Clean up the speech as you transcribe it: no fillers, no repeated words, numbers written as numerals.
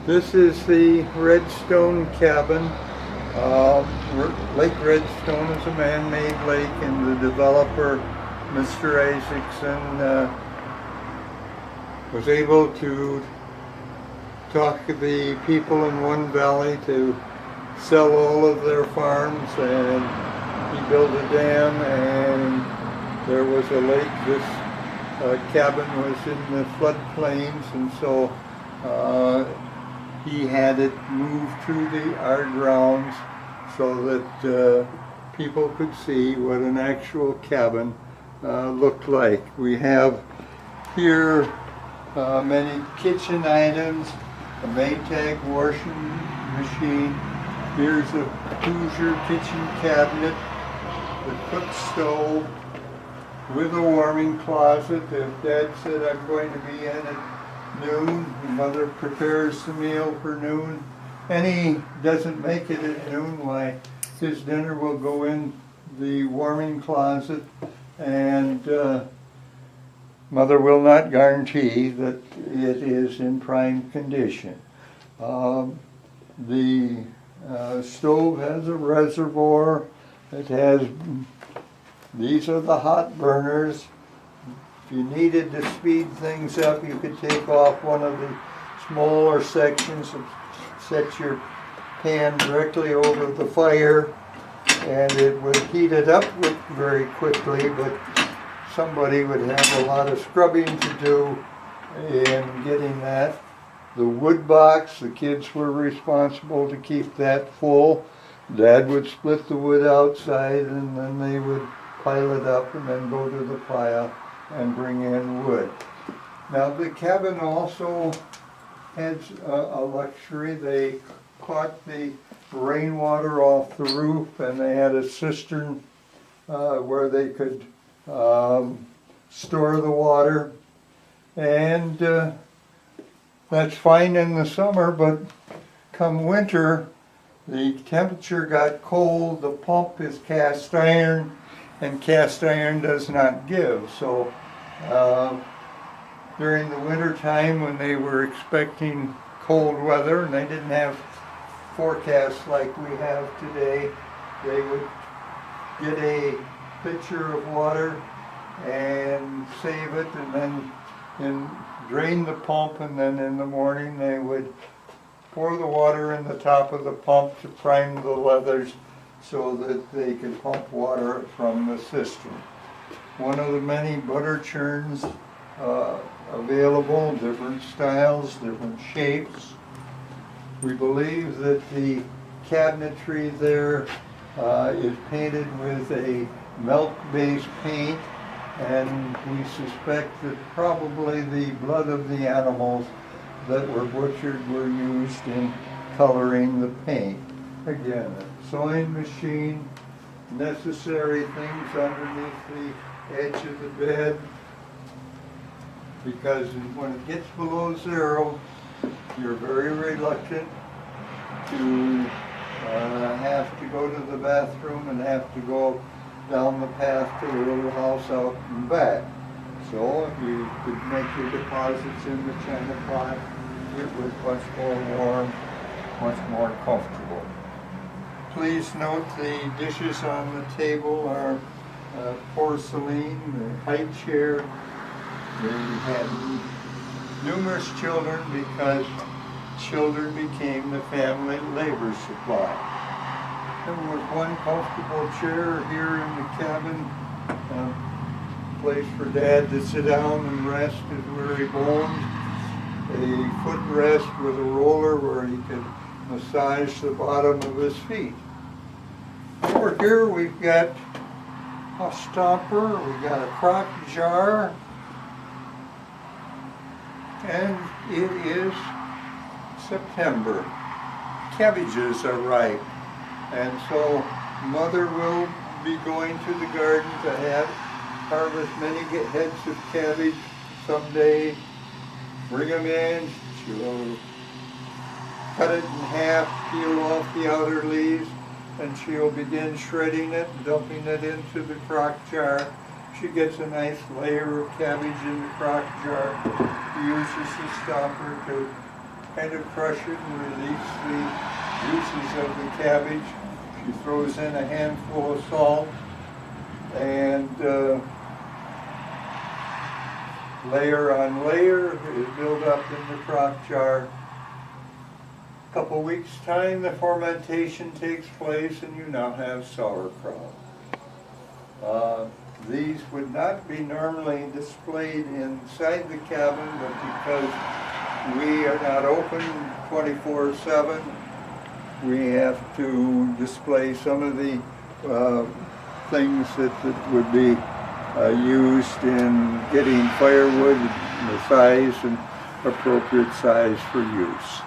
This is the Redstone Cabin. Lake Redstone is a man-made lake, and the developer, Mr. Isaacson, was able to talk to the people in one valley to sell all of their farms, and he built a dam, and there was a lake. This cabin was in the floodplains, and so he had it moved to our grounds so that people could see what an actual cabin looked like. We have here many kitchen items, a Maytag washing machine. Here's a Hoosier kitchen cabinet, the cook stove with a warming closet. If Dad said I'm going to be in at noon, Mother prepares the meal for noon, and he doesn't make it at noon, why his dinner will go in the warming closet, and Mother will not guarantee that it is in prime condition. The stove has a reservoir. It has, these are the hot burners. If you needed to speed things up, you could take off one of the smaller sections and set your pan directly over the fire, and it would heat it up very quickly, but somebody would have a lot of scrubbing to do in getting that. The wood box, the kids were responsible to keep that full. Dad would split the wood outside, and then they would pile it up and then go to the pile and bring in wood. Now the cabin also has a luxury. They caught the rainwater off the roof, and they had a cistern where they could store the water, and that's fine in the summer, but come winter the temperature got cold. The pump is cast iron, and cast iron does not give. So during the winter time, when they were expecting cold weather and they didn't have forecasts like we have today, they would get a pitcher of water and save it, and then drain the pump, and then in the morning they would pour the water in the top of the pump to prime the leathers so that they could pump water from the cistern. One of the many butter churns available, different styles, different shapes. We believe that the cabinetry there is painted with a milk-based paint, and we suspect that probably the blood of the animals that were butchered were used in coloring the paint. Again, a sewing machine, necessary things underneath the edge of the bed, because when it gets below zero, you're very reluctant to have to go to the bathroom and have to go down the path to the little house out and back. So if you could make your deposits in the china pot, it was much more warm, much more comfortable. Please note the dishes on the table are porcelain, the high chair. They had numerous children because children became the family labor supply. There was one comfortable chair here in the cabin, a place for Dad to sit down and rest his weary bones, a footrest with a roller where he could massage the bottom of his feet. Over here we've got a stomper, we've got a crock jar, and it is September. Cabbages are ripe, and so Mother will be going to the garden to harvest many heads of cabbage someday, bring them in. She'll cut it in half, peel off the outer leaves, and she'll begin shredding it, dumping it into the crock jar. She gets a nice layer of cabbage in the crock jar. She uses the stopper to kind of crush it and release the juices of the cabbage. She throws in a handful of salt and layer on layer, it build up in the crock jar. A couple weeks time, the fermentation takes place and you now have sauerkraut. These would not be normally displayed inside the cabin, but because we are not open 24/7, we have to display some of the things that would be used in getting firewood, the size and appropriate size for use.